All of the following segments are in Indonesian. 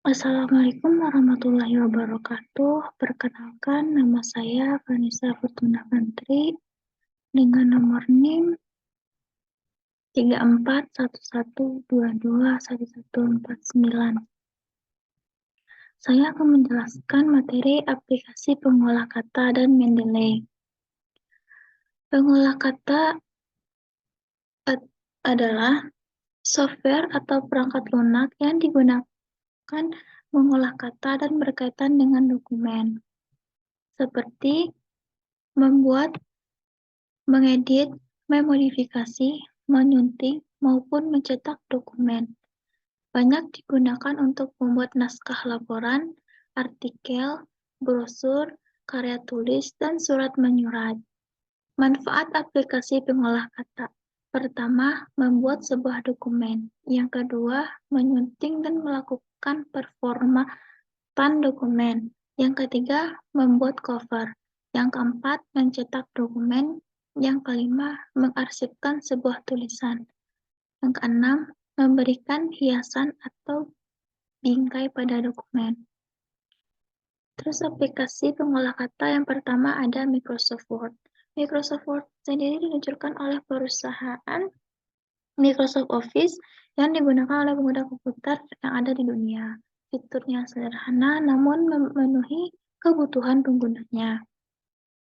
Assalamualaikum warahmatullahi wabarakatuh. Perkenalkan, nama saya Vanessa Fortuna Fantri dengan nomor NIM 3411221149. Saya akan menjelaskan materi aplikasi pengolah kata dan Mendeley. Pengolah kata adalah software atau perangkat lunak yang digunakan mengolah kata dan berkaitan dengan dokumen, seperti membuat, mengedit, memodifikasi, menyunting, maupun mencetak dokumen. Banyak digunakan untuk membuat naskah laporan, artikel, brosur, karya tulis, dan surat menyurat. Manfaat aplikasi pengolah kata. Pertama, membuat sebuah dokumen. Yang kedua, menyunting dan melakukan performatan dokumen. Yang ketiga, membuat cover. Yang keempat, mencetak dokumen. Yang kelima, mengarsipkan sebuah tulisan. Yang keenam, memberikan hiasan atau bingkai pada dokumen. Terus aplikasi pengolah kata yang pertama ada Microsoft Word. Microsoft Word sendiri diluncurkan oleh perusahaan Microsoft Office yang digunakan oleh pengguna komputer yang ada di dunia. Fiturnya sederhana namun memenuhi kebutuhan penggunanya.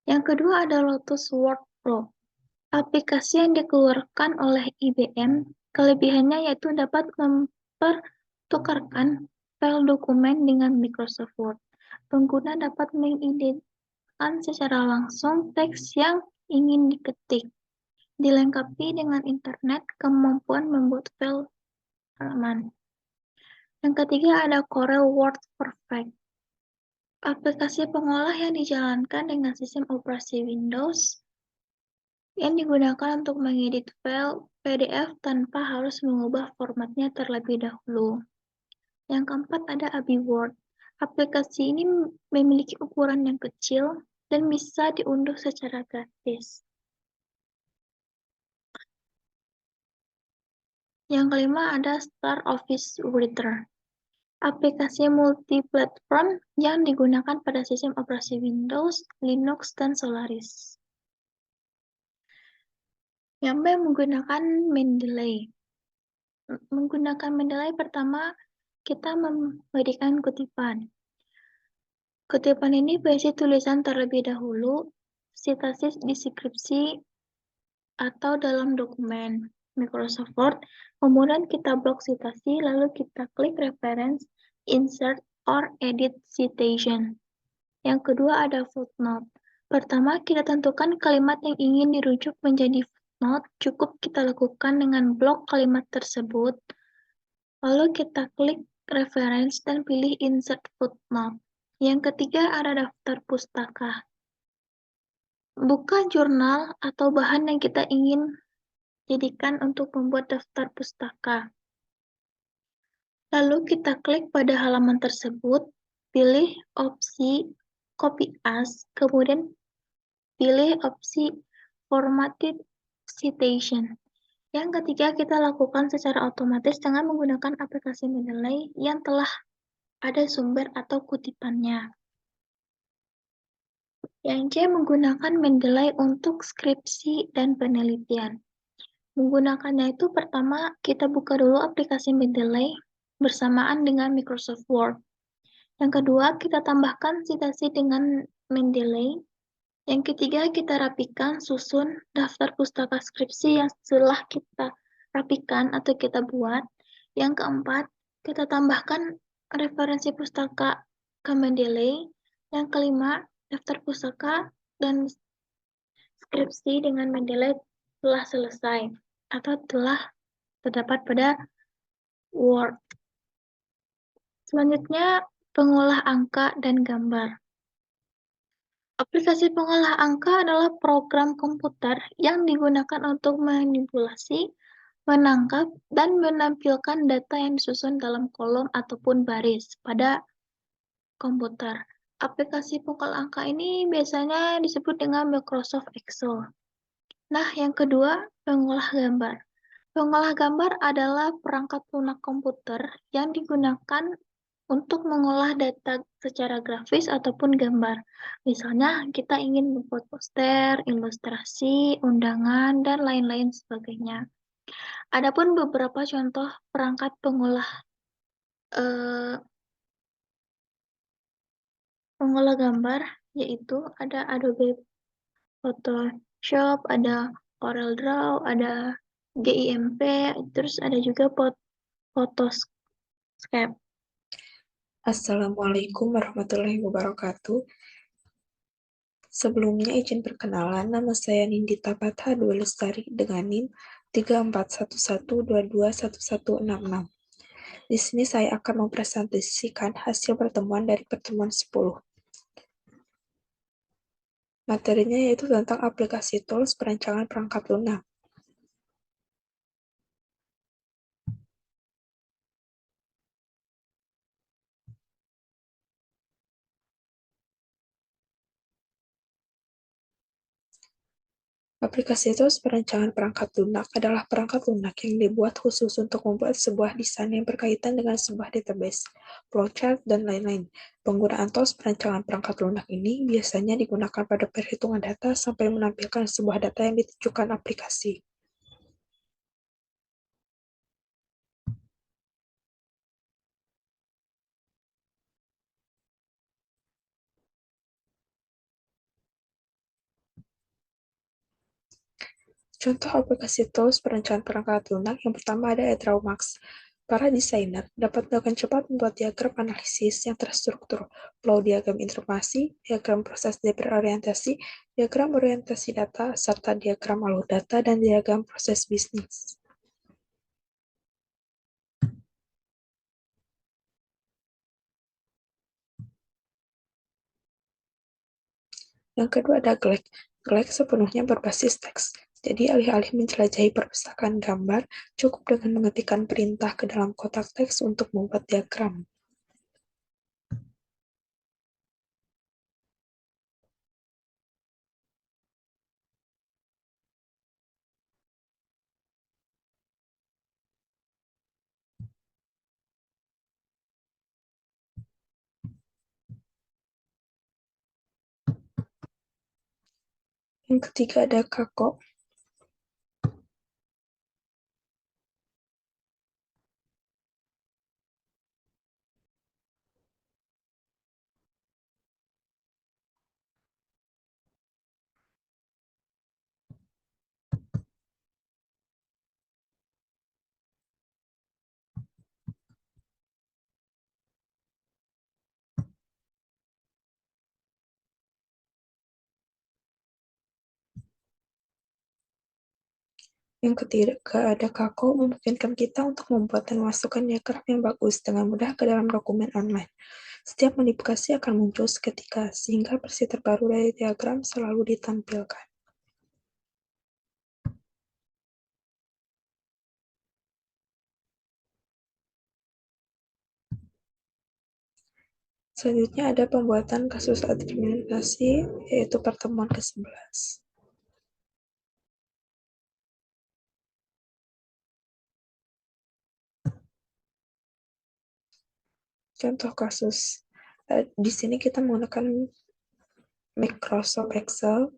Yang kedua ada Lotus Word Pro. Aplikasi yang dikeluarkan oleh IBM, kelebihannya yaitu dapat mempertukarkan file dokumen dengan Microsoft Word. Pengguna dapat mengeditkan secara langsung teks yang ingin diketik. Dilengkapi dengan internet, kemampuan membuat file halaman. Yang ketiga ada Corel Word Perfect. Aplikasi pengolah yang dijalankan dengan sistem operasi Windows yang digunakan untuk mengedit file PDF tanpa harus mengubah formatnya terlebih dahulu. Yang keempat ada Abi Word. Aplikasi ini memiliki ukuran yang kecil dan bisa diunduh secara gratis. Yang kelima ada Star Office Writer. Aplikasi multi-platform yang digunakan pada sistem operasi Windows, Linux, dan Solaris. Yang B menggunakan Mendeley. Menggunakan Mendeley pertama kita memberikan kutipan. Kutipan ini berisi tulisan terlebih dahulu, sitasis deskripsi atau dalam dokumen Microsoft Word, kemudian kita blok citasi, lalu kita klik reference, insert, or edit citation. Yang kedua ada footnote. Pertama, kita tentukan kalimat yang ingin dirujuk menjadi footnote, cukup kita lakukan dengan blok kalimat tersebut, lalu kita klik reference dan pilih insert footnote. Yang ketiga ada daftar pustaka. Buka jurnal atau bahan yang kita ingin jadikan untuk membuat daftar pustaka. Lalu kita klik pada halaman tersebut, pilih opsi copy as, kemudian pilih opsi formatted citation. Yang ketiga kita lakukan secara otomatis dengan menggunakan aplikasi Mendeley yang telah ada sumber atau kutipannya. Yang C menggunakan Mendeley untuk skripsi dan penelitian. Menggunakannya itu pertama kita buka dulu aplikasi Mendeley bersamaan dengan Microsoft Word. Yang kedua kita tambahkan citasi dengan Mendeley. Yang ketiga kita rapikan susun daftar pustaka skripsi yang telah kita rapikan atau kita buat. Yang keempat kita tambahkan referensi pustaka ke Mendeley. Yang kelima daftar pustaka dan skripsi dengan Mendeley telah selesai atau telah terdapat pada Word. Selanjutnya, pengolah angka dan gambar. Aplikasi pengolah angka adalah program komputer yang digunakan untuk manipulasi, menangkap, dan menampilkan data yang disusun dalam kolom ataupun baris pada komputer. Aplikasi pengolah angka ini biasanya disebut dengan Microsoft Excel. Nah, yang kedua, pengolah gambar. Pengolah gambar adalah perangkat lunak komputer yang digunakan untuk mengolah data secara grafis ataupun gambar. Misalnya, kita ingin membuat poster, ilustrasi, undangan, dan lain-lain sebagainya. Adapun beberapa contoh perangkat eh, pengolah gambar, yaitu ada Adobe Photoshop, ada CorelDRAW, ada GIMP, terus ada juga Photoscape. Assalamualaikum warahmatullahi wabarakatuh. Sebelumnya izin perkenalan, nama saya Nindita Patha Dwi Lestari dengan NIM 3411221166. Di sini saya akan mempresentasikan hasil pertemuan dari pertemuan 10. Materinya yaitu tentang aplikasi tools perancangan perangkat lunak. Aplikasi tools perancangan perangkat lunak adalah perangkat lunak yang dibuat khusus untuk membuat sebuah desain yang berkaitan dengan sebuah database, flowchart, dan lain-lain. Penggunaan tools perancangan perangkat lunak ini biasanya digunakan pada perhitungan data sampai menampilkan sebuah data yang ditujukan aplikasi. Contoh aplikasi tools perancangan perangkat lunak yang pertama ada EdrawMax. Para desainer dapat dengan cepat membuat diagram analisis yang terstruktur, flow diagram informasi, diagram proses berorientasi, diagram orientasi data, serta diagram alur data dan diagram proses bisnis. Yang kedua ada Glek. Glek sepenuhnya berbasis teks. Jadi alih-alih menjelajahi perpustakaan gambar, cukup dengan mengetikkan perintah ke dalam kotak teks untuk membuat diagram. Yang ketiga ada Kako. Yang ketiga ada Kako memungkinkan kita untuk membuat dan memasukkan diagram yang bagus dengan mudah ke dalam dokumen online. Setiap modifikasi akan muncul seketika, sehingga versi terbaru dari diagram selalu ditampilkan. Selanjutnya ada pembuatan kasus administrasi, yaitu pertemuan ke-11. Contoh kasus, di sini kita menggunakan Microsoft Excel,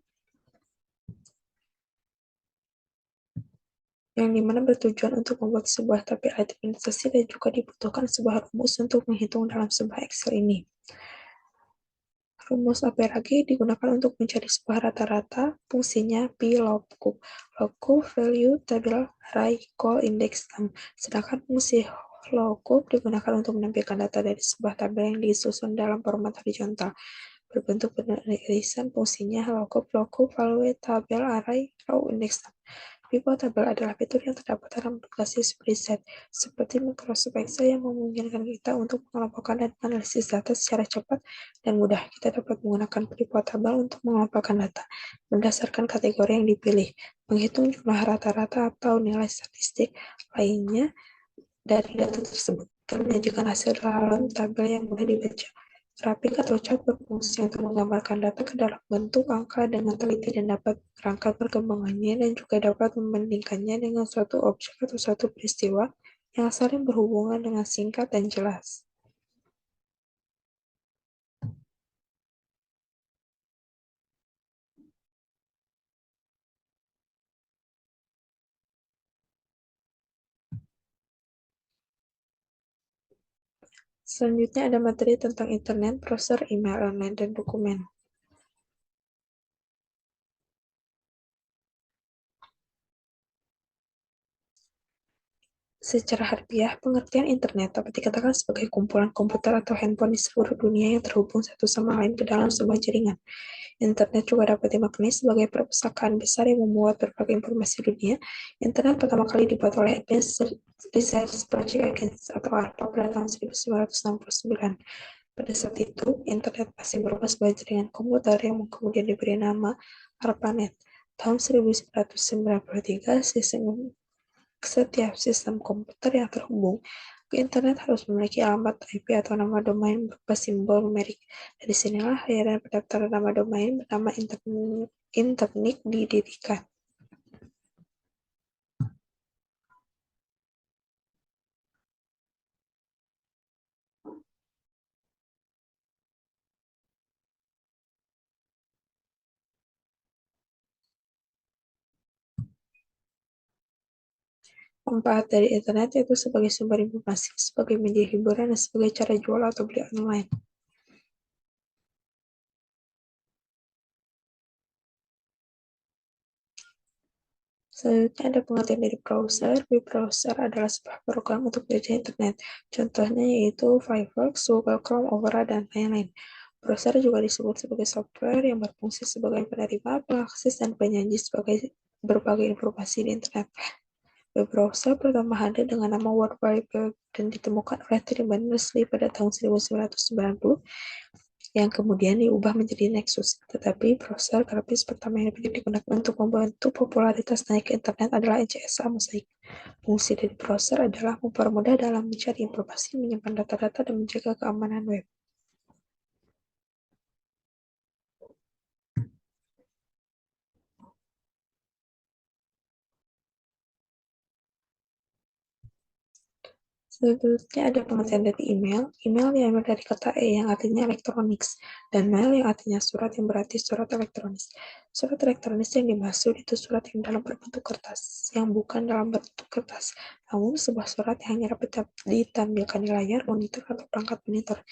yang dimana bertujuan untuk membuat sebuah tabel administrasi dan juga dibutuhkan sebuah rumus untuk menghitung dalam sebuah Excel ini. Rumus APRG digunakan untuk mencari sebuah rata-rata, fungsinya PLOGCUP. LOGCUP value tabel array call index sum. Sedangkan fungsi LOGCUP digunakan untuk menampilkan data dari sebuah tabel yang disusun dalam format horizontal. Berbentuk irisan fungsinya LOGCUP value tabel array row index sum. Pivot table adalah fitur yang terdapat dalam aplikasi spreadsheet, seperti Microsoft Excel yang memungkinkan kita untuk mengelompokkan dan menganalisis data secara cepat dan mudah. Kita dapat menggunakan pivot table untuk mengelompokkan data berdasarkan kategori yang dipilih, menghitung jumlah rata-rata atau nilai statistik lainnya dari data tersebut, dan menyajikan hasil dalam tabel yang mudah dibaca. Grafik atau chart berfungsi untuk menggambarkan data ke dalam bentuk angka dengan teliti dan dapat merangkai perkembangannya dan juga dapat membandingkannya dengan suatu objek atau suatu peristiwa yang saling berhubungan dengan singkat dan jelas. Selanjutnya ada materi tentang internet, browser, email online, dan dokumen. Secara harfiah, pengertian internet dapat dikatakan sebagai kumpulan komputer atau handphone di seluruh dunia yang terhubung satu sama lain ke dalam sebuah jaringan. Internet juga dapat dimaknai sebagai perpustakaan besar yang memuat berbagai informasi dunia. Internet pertama kali dibuat oleh Advanced Research Project Agency atau ARPA pada tahun 1969. Pada saat itu, internet masih berupa sebuah jaringan komputer yang kemudian diberi nama ARPANET. Tahun 1993, setiap sistem komputer yang terhubung ke internet harus memiliki alamat IP atau nama domain berupa simbol numerik. Dari sinilah layanan pendaftaran nama domain bernama Internik didirikan. Manfaat dari internet yaitu sebagai sumber informasi, sebagai media hiburan, dan sebagai cara jual atau beli online. Selanjutnya ada pengertian dari browser. Web browser adalah sebuah program untuk menjajah internet. Contohnya yaitu Firefox, Google Chrome, Opera, dan lain-lain. Browser juga disebut sebagai software yang berfungsi sebagai penerima, pengakses, dan penyaji sebagai berbagai informasi di internet. Web browser pertama hadir dengan nama World Wide Web dan ditemukan oleh Tim Berners-Lee pada tahun 1990 yang kemudian diubah menjadi Nexus. Tetapi browser grafis pertama yang digunakan untuk membantu popularitas naik ke internet adalah NCSA Mosaic. Fungsi dari browser adalah mempermudah dalam mencari informasi, menyimpan data-data, dan menjaga keamanan web. Selanjutnya ada pengertian dari email. Email diambil dari kata yang artinya elektronik, dan mail yang artinya surat yang berarti surat elektronis. Surat elektronis yang dimaksud itu surat yang dalam berbentuk kertas, yang bukan dalam bentuk kertas, namun sebuah surat yang hanya dapat ditampilkan di layar monitor atau perangkat monitor.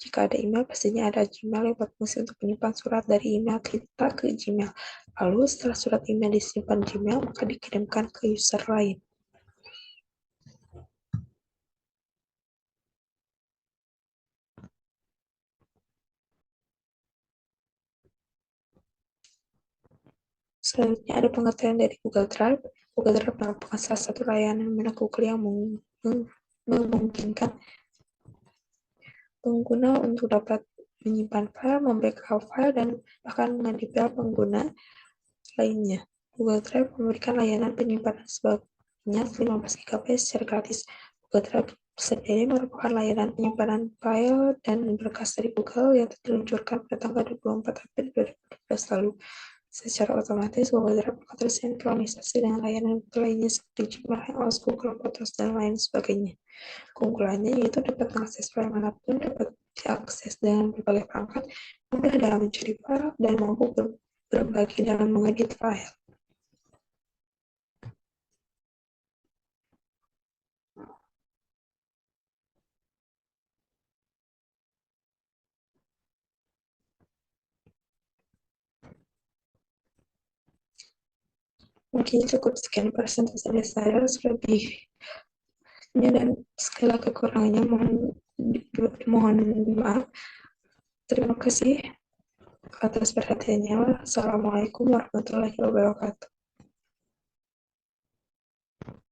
Jika ada email, pastinya ada Gmail yang berfungsi untuk menyimpan surat dari email kita ke Gmail. Lalu setelah surat email disimpan Gmail, maka dikirimkan ke user lain. Selanjutnya ada pengertian dari Google Drive. Google Drive merupakan salah satu layanan mana Google yang memungkinkan pengguna untuk dapat menyimpan file, membackup file, dan bahkan mengedit pengguna lainnya. Google Drive memberikan layanan penyimpanan sebanyak 15 GB secara gratis. Google Drive sendiri merupakan layanan penyimpanan file dan berkas dari Google yang diluncurkan pada tanggal 24 April 2012 lalu. Secara otomatis, Google Drive tersinkronisasi dengan layanan lainnya seperti Gmail, Hangouts, Google Photos, dan lain sebagainya. Keunggulannya yaitu dapat mengakses file manapun, dapat diakses dengan berbagai perangkat, mudah dalam mencari file, dan mampu berbagi dalam mengedit file. Mungkin cukup sekian presentasi dari saya, selebihnya dan segala kekurangannya mohon maaf. Terima kasih atas perhatiannya. Assalamualaikum warahmatullahi wabarakatuh.